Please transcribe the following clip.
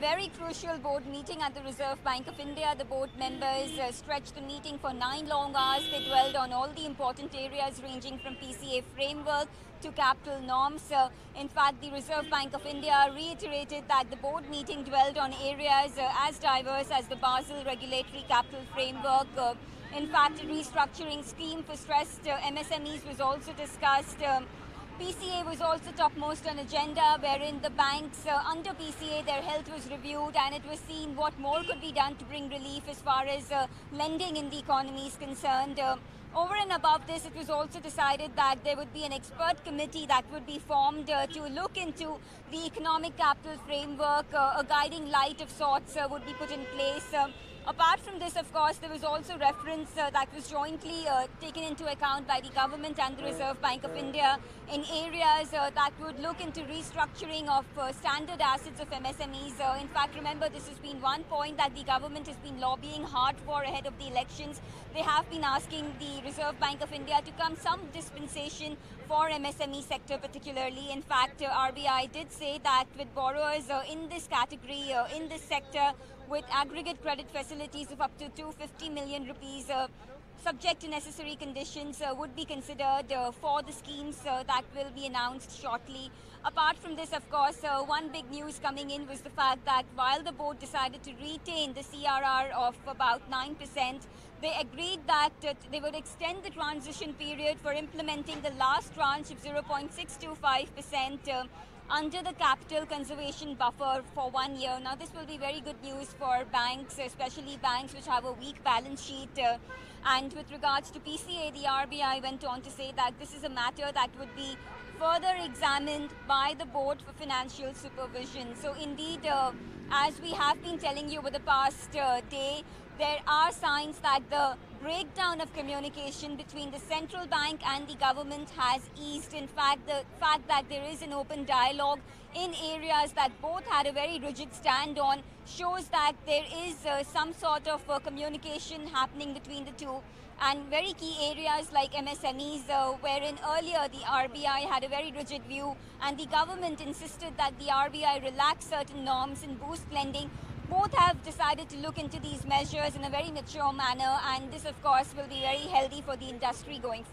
Very crucial board meeting at the Reserve Bank of India. The board members stretched the meeting for 9 long hours. They dwelled on all the important areas ranging from PCA framework to capital norms. In fact, the Reserve Bank of India reiterated that the board meeting dwelled on areas as diverse as the Basel regulatory capital framework. In fact, a restructuring scheme for stressed MSMEs was also discussed. PCA was also topmost on agenda, wherein the banks under PCA, their health was reviewed and it was seen what more could be done to bring relief as far as lending in the economy is concerned. Over and above this, it was also decided that there would be an expert committee that would be formed to look into the economic capital framework. A guiding light of sorts would be put in place. Apart from this, of course, there was also reference that was jointly taken into account by the government and the Reserve Bank of India in areas that would look into restructuring of standard assets of MSMEs. In fact, remember, this has been one point that the government has been lobbying hard for ahead of the elections. They have been asking the Reserve Bank of India to come some dispensation for MSME sector particularly. In fact, RBI did say that with borrowers in this category, in this sector, with aggregate credit facilities of up to 250 million rupees, subject to necessary conditions, would be considered for the schemes that will be announced shortly. Apart from this, of course, one big news coming in was the fact that while the board decided to retain the CRR of about 9%, they agreed that they would extend the transition period for implementing the last tranche of 0.625% under the capital conservation buffer for 1 year. Now, this will be very good news for banks, especially banks which have a weak balance sheet. And with regards to PCA, the RBI went on to say that this is a matter that would be further examined by the Board for Financial Supervision. So indeed, as we have been telling you over the past day, there are signs that the breakdown of communication between the central bank and the government has eased. In fact, the fact that there is an open dialogue in areas that both had a very rigid stand on shows that there is some sort of communication happening between the two. And very key areas like MSMEs, wherein earlier the RBI had a very rigid view and the government insisted that the RBI relax certain norms and boost lending. Both have decided to look into these measures in a very mature manner, and this, of course, will be very healthy for the industry going forward.